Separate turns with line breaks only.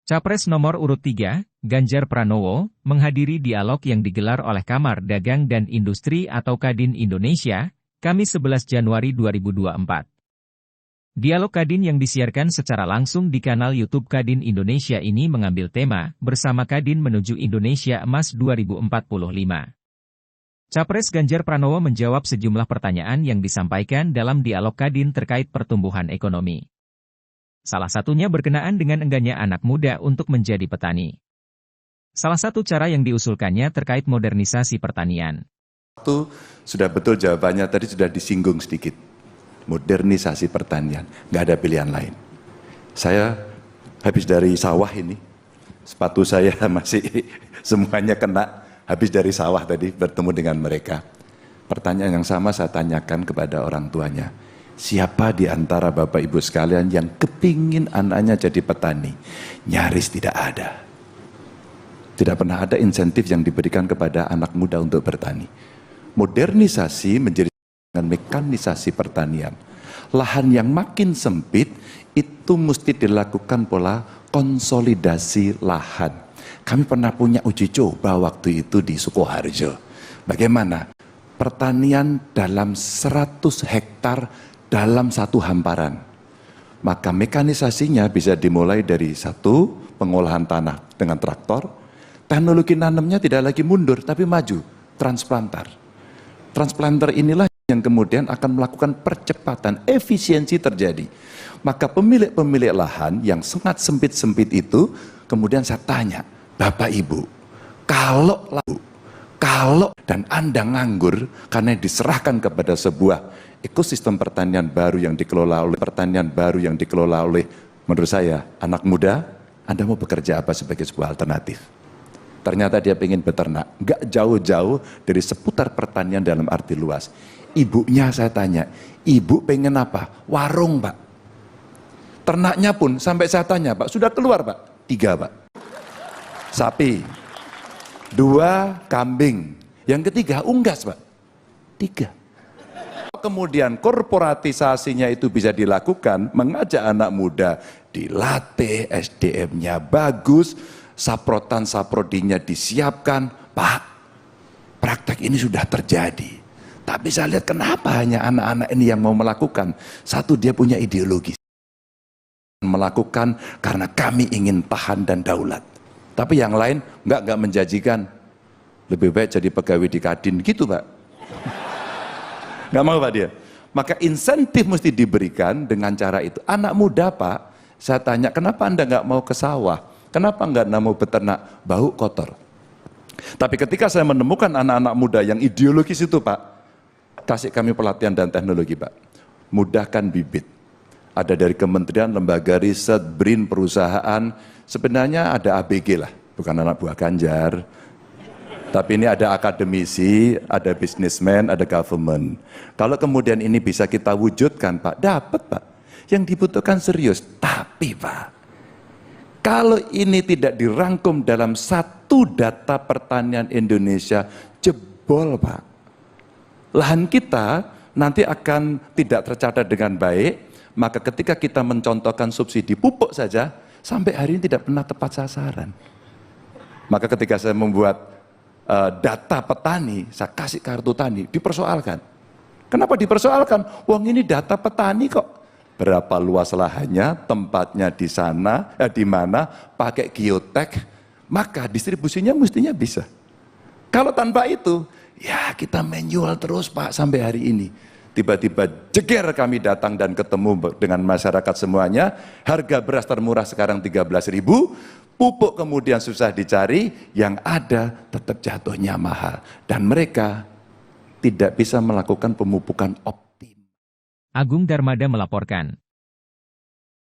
Capres nomor urut 3, Ganjar Pranowo, menghadiri dialog yang digelar oleh Kamar Dagang dan Industri atau Kadin Indonesia, Kamis 11 Januari 2024. Dialog Kadin yang disiarkan secara langsung di kanal YouTube Kadin Indonesia ini mengambil tema, Bersama Kadin Menuju Indonesia Emas 2045. Capres Ganjar Pranowo menjawab sejumlah pertanyaan yang disampaikan dalam dialog Kadin terkait pertumbuhan ekonomi. Salah satunya berkenaan dengan enggannya anak muda untuk menjadi petani. Salah satu cara yang diusulkannya terkait modernisasi pertanian.
Itu sudah betul jawabannya, tadi sudah disinggung sedikit. Modernisasi pertanian, nggak ada pilihan lain. Saya habis dari sawah ini, sepatu saya masih semuanya kena, habis dari sawah tadi bertemu dengan mereka. Pertanyaan yang sama saya tanyakan kepada orang tuanya. Siapa di antara Bapak Ibu sekalian yang kepingin anaknya jadi petani? Nyaris tidak ada. Tidak pernah ada insentif yang diberikan kepada anak muda untuk bertani. Modernisasi menjadi dengan mekanisasi pertanian. Lahan yang makin sempit itu mesti dilakukan pola konsolidasi lahan. Kami pernah punya uji coba waktu itu di Sukoharjo. Bagaimana? Pertanian dalam 100 hektar dalam satu hamparan. Maka mekanisasinya bisa dimulai dari satu pengolahan tanah dengan traktor. Teknologi nanamnya tidak lagi mundur tapi maju, transplanter. Transplanter inilah yang kemudian akan melakukan percepatan, efisiensi terjadi. Maka pemilik-pemilik lahan yang sangat sempit-sempit itu, kemudian saya tanya, Bapak Ibu, kalau dan Anda nganggur karena diserahkan kepada sebuah ekosistem pertanian baru yang dikelola oleh menurut saya anak muda, Anda mau bekerja apa sebagai sebuah alternatif? Ternyata dia ingin beternak, nggak jauh-jauh dari seputar pertanian dalam arti luas. Ibunya saya tanya, ibu pengen apa? Warung, Pak. Ternaknya pun sampai saya tanya, Pak, sudah keluar, Pak? 3, Pak. Sapi, 2 kambing, yang ketiga unggas, Pak. 3. Kemudian korporatisasinya itu bisa dilakukan, mengajak anak muda dilatih, SDM-nya bagus, saprotan-saprodinya disiapkan. Pak, praktek ini sudah terjadi. Tapi saya lihat kenapa hanya anak-anak ini yang mau melakukan. Satu, dia punya ideologi. Melakukan karena kami ingin tahan dan daulat. Tapi yang lain enggak menjanjikan. Lebih baik jadi pegawai di Kadin gitu, Pak. Nggak mau, Pak, dia. Maka insentif mesti diberikan dengan cara itu. Anak muda, Pak, saya tanya, kenapa Anda nggak mau ke sawah? Kenapa nggak mau beternak? Bau kotor. Tapi ketika saya menemukan anak-anak muda yang ideologis itu, Pak, kasih kami pelatihan dan teknologi, Pak. Mudahkan bibit. Ada dari kementerian, lembaga riset, BRIN, perusahaan. Sebenarnya ada ABG lah, bukan anak buah Ganjar. Tapi ini ada akademisi, ada bisnismen, ada government. Kalau kemudian ini bisa kita wujudkan, Pak, dapat, Pak. Yang dibutuhkan serius. Tapi, Pak, kalau ini tidak dirangkum dalam satu data pertanian Indonesia, jebol, Pak. Lahan kita nanti akan tidak tercatat dengan baik, maka ketika kita mencontohkan subsidi pupuk saja, sampai hari ini tidak pernah tepat sasaran. Maka ketika saya membuat data petani, saya kasih kartu tani, dipersoalkan. Kenapa dipersoalkan? Wong ini data petani kok. Berapa luas lahannya, tempatnya di sana, di mana, pakai geotek, maka distribusinya mestinya bisa. Kalau tanpa itu, ya kita manual terus, Pak, sampai hari ini. Tiba-tiba jeger kami datang dan ketemu dengan masyarakat semuanya, harga beras termurah sekarang 13.000, pupuk kemudian susah dicari, yang ada tetap jatuhnya mahal. Dan mereka tidak bisa melakukan pemupukan optim.
Agung Darmada melaporkan.